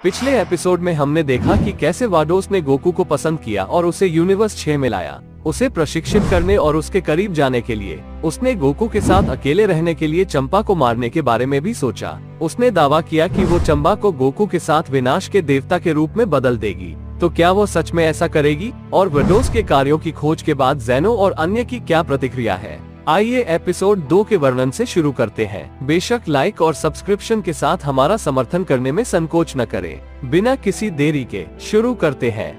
पिछले एपिसोड में हमने देखा कि कैसे वाडोस ने गोकू को पसंद किया और उसे यूनिवर्स 6 में लाया। उसे प्रशिक्षित करने और उसके करीब जाने के लिए उसने गोकू के साथ अकेले रहने के लिए चंपा को मारने के बारे में भी सोचा। उसने दावा किया कि वो चंपा को गोकू के साथ विनाश के देवता के रूप में बदल देगी। तो क्या वो सच में ऐसा करेगी? और वाडोस के कार्यों की खोज के बाद ज़ेनो और अन्य की क्या प्रतिक्रिया है? आइए एपिसोड 2 के वर्णन से शुरू करते हैं। बेशक लाइक और सब्सक्रिप्शन के साथ हमारा समर्थन करने में संकोच न करें। बिना किसी देरी के शुरू करते हैं।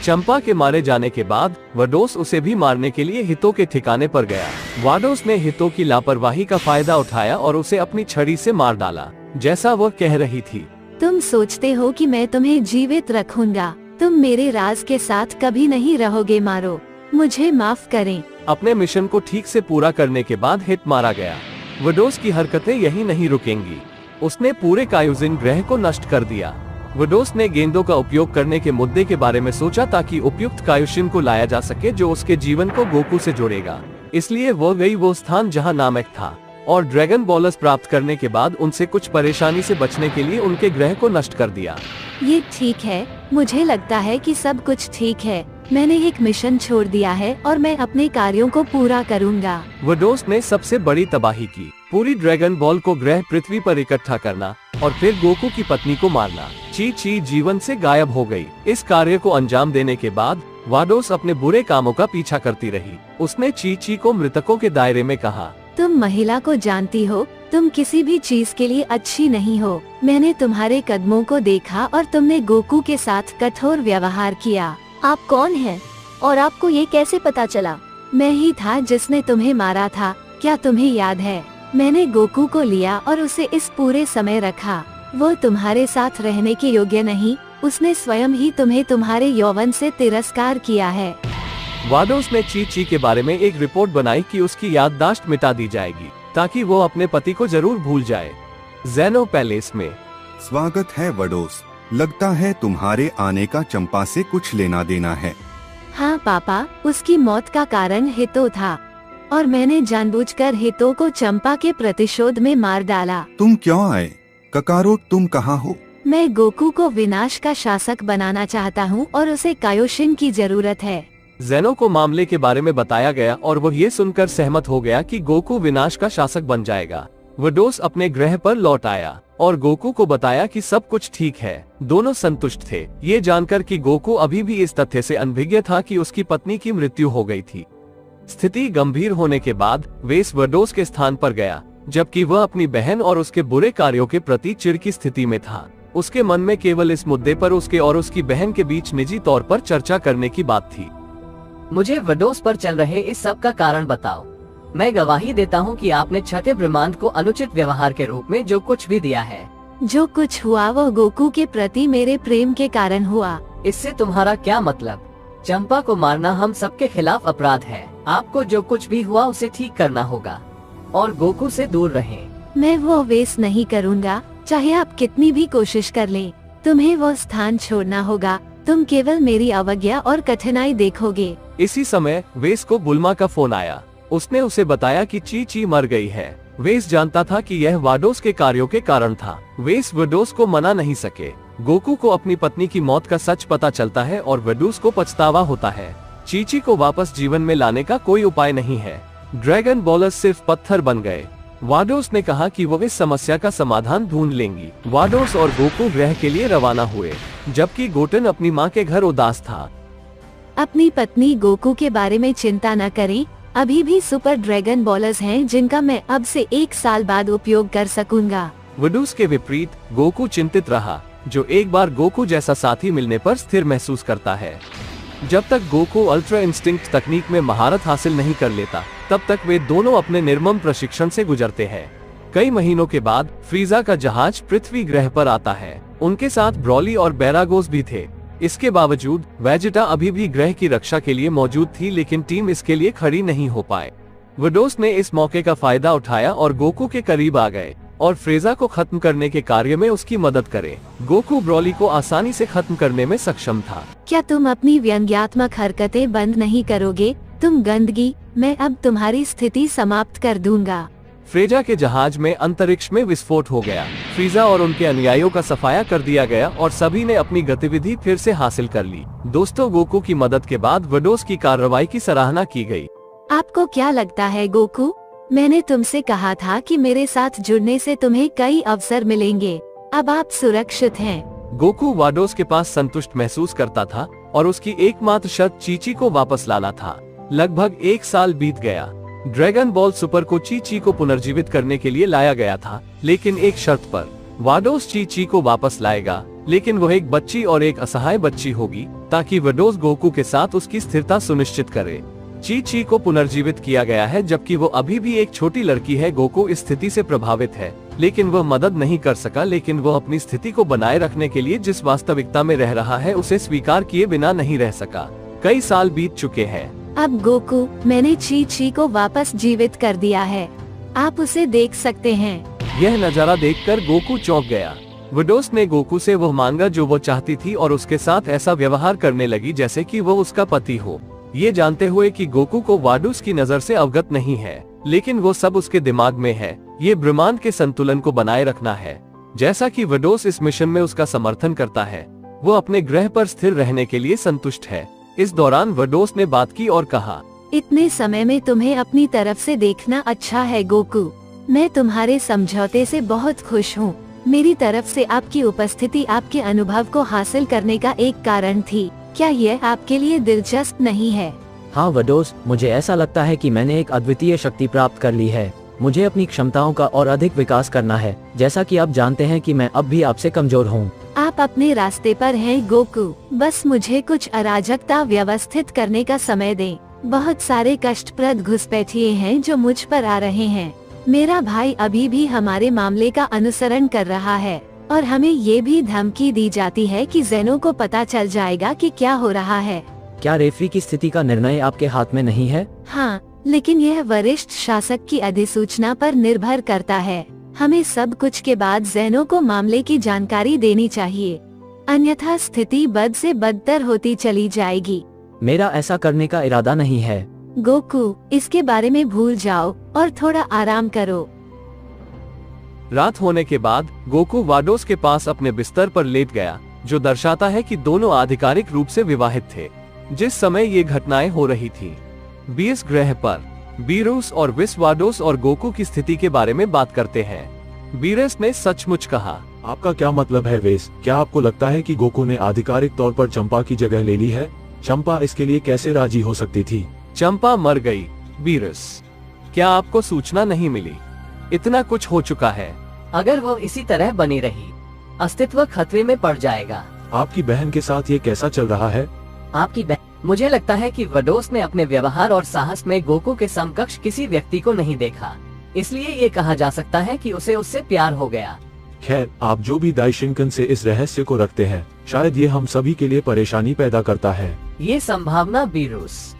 चंपा के मारे जाने के बाद वाडोस उसे भी मारने के लिए हितो के ठिकाने पर गया। वाडोस ने हितो की लापरवाही का फायदा उठाया और उसे अपनी छड़ी से मार डाला, जैसा वह कह रही थी। तुम सोचते हो कि मैं तुम्हें जीवित रखूंगा? तुम मेरे राज के साथ कभी नहीं रहोगे। मारो, मुझे माफ करें। अपने मिशन को ठीक से पूरा करने के बाद हिट मारा गया। वाडोस की हरकतें यही नहीं रुकेंगी। उसने पूरे कायोजिन ग्रह को नष्ट कर दिया। वाडोस ने गेंदों का उपयोग करने के मुद्दे के बारे में सोचा ताकि उपयुक्त कायोशिन को लाया जा सके जो उसके जीवन को गोकू से जोड़ेगा। इसलिए वो गई वो स्थान जहां नामेक था और ड्रैगन बॉलर्स प्राप्त करने के बाद उनसे कुछ परेशानी से बचने के लिए उनके ग्रह को नष्ट कर दिया। ये ठीक है, मुझे लगता है कि सब कुछ ठीक है। मैंने एक मिशन छोड़ दिया है और मैं अपने कार्यों को पूरा करूंगा। वाडोस ने सबसे बड़ी तबाही की, पूरी ड्रैगन बॉल को ग्रह पृथ्वी पर इकट्ठा करना और फिर गोकू की पत्नी को मारना। ची ची जीवन से गायब हो गई। इस कार्य को अंजाम देने के बाद वाडोस अपने बुरे कामों का पीछा करती रही। उसने ची ची को मृतकों के दायरे में कहा, तुम महिला को जानती हो, तुम किसी भी चीज के लिए अच्छी नहीं हो। मैंने तुम्हारे कदमों को देखा और तुमने गोकू के साथ कठोर व्यवहार किया। आप कौन हैं? और आपको ये कैसे पता चला? मैं ही था जिसने तुम्हें मारा था। क्या तुम्हें याद है? मैंने गोकू को लिया और उसे इस पूरे समय रखा। वो तुम्हारे साथ रहने के योग्य नहीं। उसने स्वयं ही तुम्हें तुम्हारे यौवन से तिरस्कार किया है। वाडोस ने ची ची के बारे में एक रिपोर्ट बनाई कि उसकी याददाश्त मिटा दी जाएगी ताकि वो अपने पति को जरूर भूल जाए। ज़ेनो पैलेस में। स्वागत है वाडोस। लगता है तुम्हारे आने का चंपा से कुछ लेना देना है। हाँ पापा, उसकी मौत का कारण हितो था और मैंने जानबूझकर हितो को चंपा के प्रतिशोध में मार डाला। तुम क्यों आए? ककारो, तुम कहाँ हो? मैं गोकू को विनाश का शासक बनाना चाहता हूँ और उसे कायोशिन की जरूरत है। ज़ेनो को मामले के बारे में बताया गया और वह ये सुनकर सहमत हो गया कि गोकू विनाश का शासक बन जाएगा। वाडोस अपने ग्रह पर लौट आया और गोकू को बताया कि सब कुछ ठीक है। दोनों संतुष्ट थे, ये जानकर कि गोकू अभी भी इस तथ्य से अनभिज्ञ था कि उसकी पत्नी की मृत्यु हो गई थी। स्थिति गंभीर होने के बाद वेस वाडोस के स्थान पर गया, जबकि वह अपनी बहन और उसके बुरे कार्यों के प्रति चिढ़ की स्थिति में था। उसके मन में केवल इस मुद्दे पर उसके और उसकी बहन के बीच निजी तौर पर चर्चा करने की बात थी। मुझे वाडोस पर चल रहे इस सब का कारण बताओ। मैं गवाही देता हूँ कि आपने छठे ब्रह्मांड को अनुचित व्यवहार के रूप में जो कुछ भी दिया है। जो कुछ हुआ वो गोकू के प्रति मेरे प्रेम के कारण हुआ। इससे तुम्हारा क्या मतलब? चंपा को मारना हम सबके खिलाफ अपराध है। आपको जो कुछ भी हुआ उसे ठीक करना होगा और गोकू से दूर रहें। मैं वो वेस नहीं करूँगा, चाहे आप कितनी भी कोशिश कर लें। तुम्हें वो स्थान छोड़ना होगा। तुम केवल मेरी अवज्ञा और कठिनाई देखोगे। इसी समय वेस को बुल्मा का फोन आया। उसने उसे बताया कि ची ची मर गई है। वेस जानता था कि यह वाडोस के कार्यों के कारण था। वेस वाडोस को मना नहीं सके। गोकू को अपनी पत्नी की मौत का सच पता चलता है और वाडोस को पछतावा होता है। ची ची को वापस जीवन में लाने का कोई उपाय नहीं है। ड्रैगन बॉलर्स सिर्फ पत्थर बन गए। वाडोस ने कहा कि वो इस समस्या का समाधान ढूंढ लेंगी। वाडोस और गोकू ग्रह के लिए रवाना हुए, जबकि गोटन अपनी माँ के घर उदास था। अपनी पत्नी गोकू के बारे में चिंता न करें। अभी भी सुपर ड्रैगन बॉलर्स हैं जिनका मैं अब से 1 साल बाद उपयोग कर सकूंगा। वाडोस के विपरीत गोकू चिंतित रहा, जो एक बार गोकू जैसा साथी मिलने पर स्थिर महसूस करता है। जब तक गोकू अल्ट्रा इंस्टिंक्ट तकनीक में महारत हासिल नहीं कर लेता, तब तक वे दोनों अपने निर्मम प्रशिक्षण से गुजरते हैं। कई महीनों के बाद फ्रीजा का जहाज पृथ्वी ग्रह पर आता है। उनके साथ ब्रॉली और बैरागोस भी थे। इसके बावजूद वेजिटा अभी भी ग्रह की रक्षा के लिए मौजूद थी, लेकिन टीम इसके लिए खड़ी नहीं हो पाए। वाडोस ने इस मौके का फायदा उठाया और गोकू के करीब आ गए और फ्रेजा को खत्म करने के कार्य में उसकी मदद करे। गोकू ब्रॉली को आसानी से खत्म करने में सक्षम था। क्या तुम अपनी व्यंग्यात्मक हरकतें बंद नहीं करोगे? तुम गंदगी, मैं अब तुम्हारी स्थिति समाप्त कर दूंगा। फ्रेजा के जहाज में अंतरिक्ष में विस्फोट हो गया। फ्रीजा और उनके अनुयायियों का सफाया कर दिया गया और सभी ने अपनी गतिविधि फिर से हासिल कर ली। दोस्तों, गोकू की मदद के बाद वाडोस की कार्रवाई की सराहना की गई। आपको क्या लगता है गोकू? मैंने तुमसे कहा था कि मेरे साथ जुड़ने से तुम्हें कई अवसर मिलेंगे। अब आप सुरक्षित हैं। गोकू वाडोस के पास संतुष्ट महसूस करता था और उसकी एकमात्र शर्त चीची को वापस लाना था। लगभग 1 साल बीत गया। ड्रैगन बॉल सुपर को चीची को पुनर्जीवित करने के लिए लाया गया था, लेकिन एक शर्त पर। वाडोस चीची को वापस लाएगा, लेकिन वह एक बच्ची और एक असहाय बच्ची होगी, ताकि वाडोस गोकू के साथ उसकी स्थिरता सुनिश्चित करे। चीची को पुनर्जीवित किया गया है, जबकि वो अभी भी एक छोटी लड़की है। गोकू इस स्थिति से प्रभावित है, लेकिन वह मदद नहीं कर सका। लेकिन वह अपनी स्थिति को बनाए रखने के लिए जिस वास्तविकता में रह रहा है उसे स्वीकार किए बिना नहीं रह सका। कई साल बीत चुके हैं। अब गोकू, मैंने चीची को वापस जीवित कर दिया है। आप उसे देख सकते हैं। यह नजारा देखकर गोकू चौंक गया। वाडोस ने गोकू से वह मांगा जो वो चाहती थी और उसके साथ ऐसा व्यवहार करने लगी जैसे कि वो उसका पति हो। ये जानते हुए कि गोकू को वाडोस की नजर से अवगत नहीं है, लेकिन वो सब उसके दिमाग में है। ये ब्रह्मांड के संतुलन को बनाए रखना है। जैसा कि वाडोस इस मिशन में उसका समर्थन करता है, वो अपने ग्रह पर स्थिर रहने के लिए संतुष्ट है। इस दौरान वाडोस ने बात की और कहा, इतने समय में तुम्हें अपनी तरफ से देखना अच्छा है गोकू। मैं तुम्हारे समझौते से बहुत खुश हूँ। मेरी तरफ से आपकी उपस्थिति आपके अनुभव को हासिल करने का एक कारण थी। क्या यह आपके लिए दिलचस्प नहीं है? हाँ वाडोस, मुझे ऐसा लगता है कि मैंने एक अद्वितीय शक्ति प्राप्त कर ली है। मुझे अपनी क्षमताओं का और अधिक विकास करना है। जैसा कि आप जानते हैं कि मैं अब भी आपसे कमजोर हूँ। आप अपने रास्ते पर हैं गोकू। बस मुझे कुछ अराजकता व्यवस्थित करने का समय दें। बहुत सारे कष्टप्रद घुसपैठिए हैं जो मुझ पर आ रहे हैं। मेरा भाई अभी भी हमारे मामले का अनुसरण कर रहा है और हमें ये भी धमकी दी जाती है कि ज़ेनो को पता चल जाएगा कि क्या हो रहा है। क्या रेफरी की स्थिति का निर्णय आपके हाथ में नहीं है? हाँ, लेकिन यह वरिष्ठ शासक की अधिसूचना पर निर्भर करता है। हमें सब कुछ के बाद ज़ेनो को मामले की जानकारी देनी चाहिए, अन्यथा स्थिति बद से बदतर होती चली जाएगी। मेरा ऐसा करने का इरादा नहीं है। गोकू, इसके बारे में भूल जाओ और थोड़ा आराम करो। रात होने के बाद गोकू वाडोस के पास अपने बिस्तर पर लेट गया, जो दर्शाता है कि दोनों आधिकारिक रूप से विवाहित थे जिस समय ये घटनाएं हो रही थी। बीएस ग्रह पर बीरूस और विस वाडोस और गोकू की स्थिति के बारे में बात करते हैं। बीरस ने सचमुच कहा, आपका क्या मतलब है वेस? क्या आपको लगता है कि गोकू ने आधिकारिक तौर पर चंपा की जगह ले ली है? चंपा इसके लिए कैसे राजी हो सकती थी? चंपा मर गई। बीरस, क्या आपको सूचना नहीं मिली? इतना कुछ हो चुका है। अगर वो इसी तरह बनी रही, अस्तित्व खतरे में पड़ जाएगा। आपकी बहन के साथ ये कैसा चल रहा है? आपकी बहन? मुझे लगता है कि वाडोस ने अपने व्यवहार और साहस में गोकू के समकक्ष किसी व्यक्ति को नहीं देखा, इसलिए ये कहा जा सकता है कि उसे उससे प्यार हो गया। खैर, आप जो भी दाइशिंकन से इस रहस्य को रखते हैं, शायद ये हम सभी के लिए परेशानी पैदा करता है। ये संभावना बीरूस।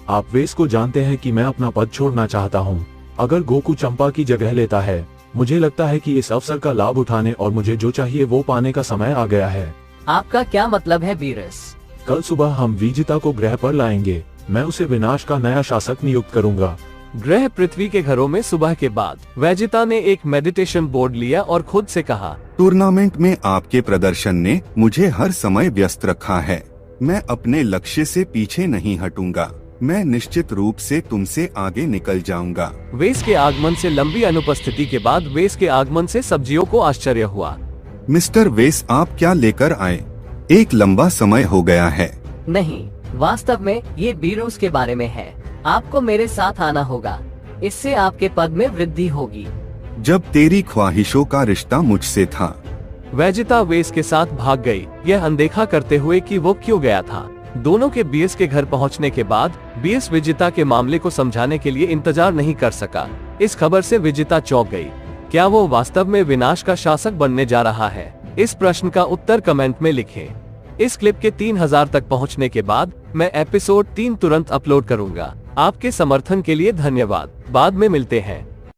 आप वेस को जानते हैं कि मैं अपना पद छोड़ना चाहता हूँ। अगर गोकू चंपा की जगह लेता है, मुझे लगता है कि इस अवसर का लाभ उठाने और मुझे जो चाहिए वो पाने का समय आ गया है। आपका क्या मतलब है बीरस? कल सुबह हम विजिता को ग्रह पर लाएंगे। मैं उसे विनाश का नया शासक नियुक्त करूंगा। ग्रह पृथ्वी के घरों में सुबह के बाद वेजिता ने एक मेडिटेशन बोर्ड लिया और खुद से कहा, टूर्नामेंट में आपके प्रदर्शन ने मुझे हर समय व्यस्त रखा है। मैं अपने लक्ष्य से पीछे नहीं हटूंगा। मैं निश्चित रूप से तुमसे आगे निकल जाऊंगा। वेस के आगमन से लंबी अनुपस्थिति के बाद वेस के आगमन से सब्जियों को आश्चर्य हुआ। मिस्टर वेस, आप क्या लेकर आए? एक लंबा समय हो गया है। नहीं, वास्तव में ये बीरूस के बारे में है। आपको मेरे साथ आना होगा, इससे आपके पद में वृद्धि होगी। जब तेरी ख्वाहिशों का रिश्ता मुझसे था। वेजिता वेस के साथ भाग गई, यह अनदेखा करते हुए कि वो क्यों गया था। दोनों के बीएस के घर पहुंचने के बाद बीएस विजिता के मामले को समझाने के लिए इंतजार नहीं कर सका। इस खबर से विजिता चौंक गई। क्या वो वास्तव में विनाश का शासक बनने जा रहा है? इस प्रश्न का उत्तर कमेंट में लिखें। इस क्लिप के 3000 तक पहुंचने के बाद मैं एपिसोड 3 तुरंत अपलोड करूंगा। आपके समर्थन के लिए धन्यवाद। बाद में मिलते हैं।